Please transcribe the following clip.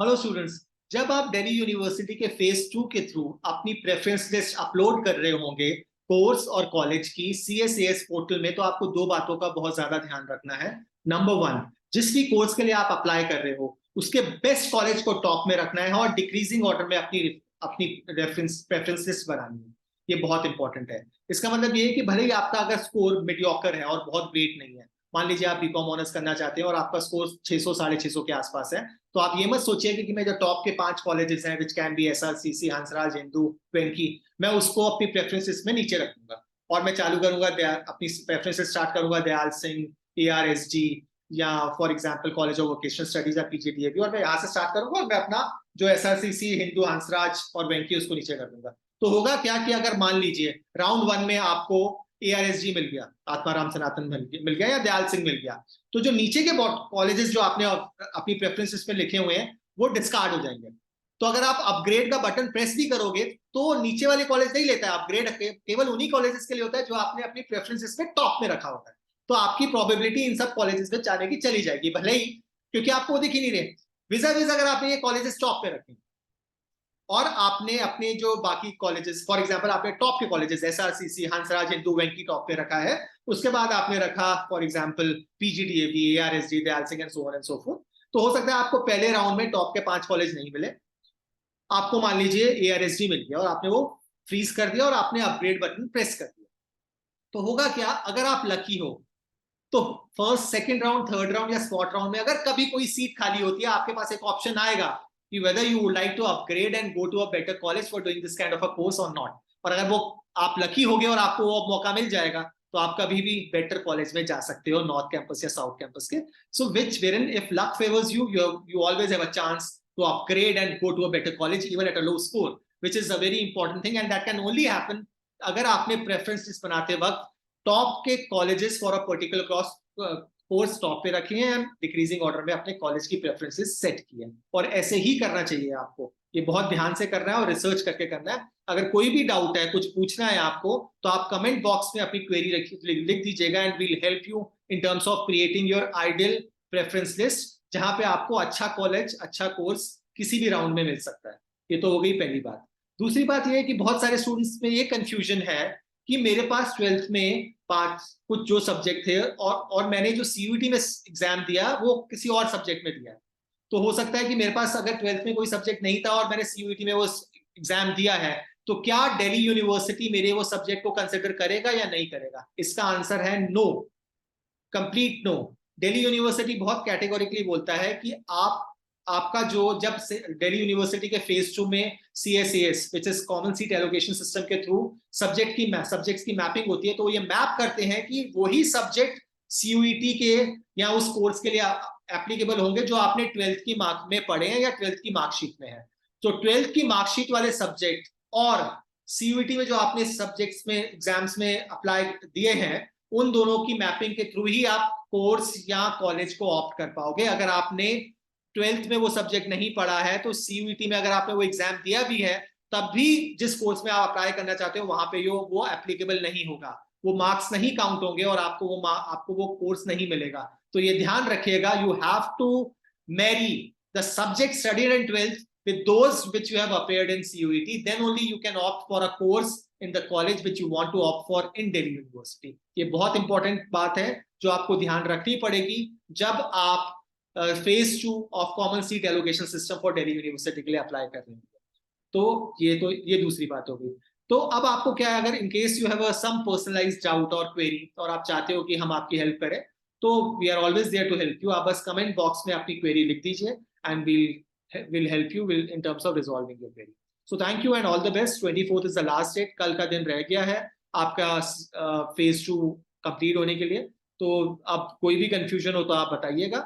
Hello students, जब आप Delhi university के फेज 2 के थ्रू अपनी प्रेफरेंस लिस्ट अपलोड कर रहे होंगे कोर्स और कॉलेज की CSAS पोर्टल में, तो आपको दो बातों का बहुत ज्यादा ध्यान रखना है। नंबर वन, जिस भी कोर्स के लिए आप अप्लाई कर रहे हो उसके बेस्ट कॉलेज को टॉप में रखना है और डिक्रीजिंग ऑर्डर में अपनी अपनी रेफरेंस प्रेफरेंस लिस्ट बनानी है। ये बहुत इंपॉर्टेंट है। इसका मतलब ये है कि भले ही आपका अगर स्कोर मीडियोकर है और बहुत ग्रेट नहीं है, मान लीजिए आप बीकॉम ऑनर्स करना चाहते हैं और आपका स्कोर 600 650 के आसपास है, तो आप ये मत सोचिए कि मैं जो टॉप के 5 कॉलेजेस हैं which can be SRCC, Hansraj, Hindu, Venky, मैं उसको अपनी प्रेफरेंसेस में नीचे रखूंगा और मैं चालू करूंगा अपनी प्रेफरेंसेस स्टार्ट करूंगा दयाल सिंह, ARSG या for example college of vocational studies या PGDAB, और मैं यहाँ से स्टार्ट करूंगा और मैं अपना जो SRCC, हिंदू, हंसराज और वेंकी उसको नीचे कर दूंगा। तो होगा क्या कि अगर मान लीजिए राउंड 1 में आपको ARSG मिल गया, आत्माराम सनातन मिल गया या दयाल सिंह मिल गया, तो जो नीचे के कॉलेजेस जो आपने अपनी प्रेफरेंसेस में लिखे हुए हैं वो डिस्कार्ड हो जाएंगे। तो अगर आप अपग्रेड का बटन प्रेस भी करोगे तो नीचे वाले कॉलेज नहीं लेता है अपग्रेड, केवल उन्हीं कॉलेजेस के लिए होता है जो आपने अपनी प्रेफरेंसेस में टॉप में रखा होता है। तो आपकी प्रोबेबिलिटी इन सब कॉलेजेस में जाने की चली जाएगी, भले ही, क्योंकि आपको दिख ही नहीं रहे विजा विजा अगर आपने ये कॉलेजेस टॉप पे रखे और आपने अपने जो बाकी कॉलेजेस, फॉर एग्जांपल आपने टॉप के कॉलेजेस SRCC, हंसराज, हिंदू, वेंकी टॉप पे रखा है, उसके बाद आपने रखा for example PGDAB, ARSG, Dayal Singh and so on and so fourth, तो हो सकता है आपको पहले राउंड में टॉप के 5 कॉलेज नहीं मिले, आपको मान लीजिए ARSG मिल गया और आपने वो फ्रीज कर दिया और आपने अपग्रेड बटन प्रेस कर दिया। तो होगा क्या, अगर आप लकी हो तो first, second round, third round या स्पॉट राउंड में अगर कभी कोई सीट खाली होती है, आपके पास एक ऑप्शन आएगा कि whether you would like to upgrade and go to a better college for doing this kind of a course or not। और अगर वो आप लकी हो गए और आपको वो मौका मिल जाएगा तो आप कभी भी बेटर कॉलेज में जा सकते हो, नॉर्थ कैंपस या साउथ कैंपस के। So whichever if luck favours you, you always have a chance to upgrade and go to a better college even at a low score, which is a very important thing and that can only happen अगर आपने preference बनाते वक्त top के colleges for a particular course top पे रखे हैं, decreasing order में अपने कॉलेज की प्रेफरेंसेस सेट की है। और ऐसे ही करना चाहिए आपको, ये बहुत ध्यान से करना है और रिसर्च करके करना है। अगर कोई भी डाउट है, कुछ पूछना है आपको, तो आप कमेंट बॉक्स में अपनी क्वेरी लिख दीजिएगा and we'll help you in terms of creating your ideal preference list, जहां पे आपको अच्छा कॉलेज, अच्छा कोर्स किसी भी राउंड में मिल सकता है। ये तो हो गई पहली बात। दूसरी बात यह है कि बहुत सारे स्टूडेंट्स में ये कंफ्यूजन है कि मेरे पास 12th में 5 कुछ जो सब्जेक्ट थे और मैंने जो CUET में एग्जाम दिया वो किसी और सब्जेक्ट में दिया। तो हो सकता है कि मेरे पास अगर 12th में कोई सब्जेक्ट नहीं था और मैंने CUET में वो एग्जाम दिया है, तो क्या दिल्ली यूनिवर्सिटी मेरे वो सब्जेक्ट को कंसिडर करेगा या नहीं करेगा? इसका आंसर है no, complete no. Delhi university बहुत कैटेगोरिकली बोलता है कि आपका जो जब दिल्ली यूनिवर्सिटी के फेज 2 में CSAS which is common seat allocation system के थ्रू सब्जेक्ट्स की मैपिंग होती है, तो ये मैप करते हैं कि वही सब्जेक्ट CUET के या उस कोर्स के लिए एप्लीकेबल होंगे जो आपने 12th की मार्क में पढ़े हैं या 12th की मार्कशीट में है। तो 12th की मार्कशीट वाले सब्जेक्ट और CUET में जो आपने सब्जेक्ट्स में एग्जाम्स में अप्लाई दिए हैं, उन दोनों की मैपिंग के थ्रू ही आप कोर्स या कॉलेज को ऑप्ट कर पाओगे। अगर आपने 12th में वो सब्जेक्ट नहीं पढ़ा है तो CUET में अगर आपने वो एग्जाम दिया भी है, तब भी जिस कोर्स में आप अप्लाई करना चाहते हो वहां पे वो एप्लीकेबल नहीं होगा, वो मार्क्स नहीं काउंट होंगे और आपको वो कोर्स नहीं मिलेगा। तो ये ध्यान रखिएगा, you have to marry the subject studied in 12th with those which you have appeared in CUET, then only you can opt for a course in the college which you want to opt for in Delhi University। ये बहुत important बात है जो आपको ध्यान रखनी पड़ेगी जब आप phase 2 of common seat allocation system for Delhi university के लिए अप्लाई कर रहे हैं। तो ये दूसरी बात हो गई। तो अब आपको क्या है, अगर in case you have some personalised doubt और क्वेरी और आप चाहते हो कि हम आपकी हेल्प करें, तो we are always there to help you. आप बस कमेंट बॉक्स में अपनी क्वेरी लिख दीजिए and we'll help you in terms of resolving your query. So thank you and all the best। 24th is the last date, कल का दिन रह गया है आपका फेज 2 कंप्लीट होने के लिए। तो अब कोई भी कंफ्यूजन हो तो आप बताइएगा।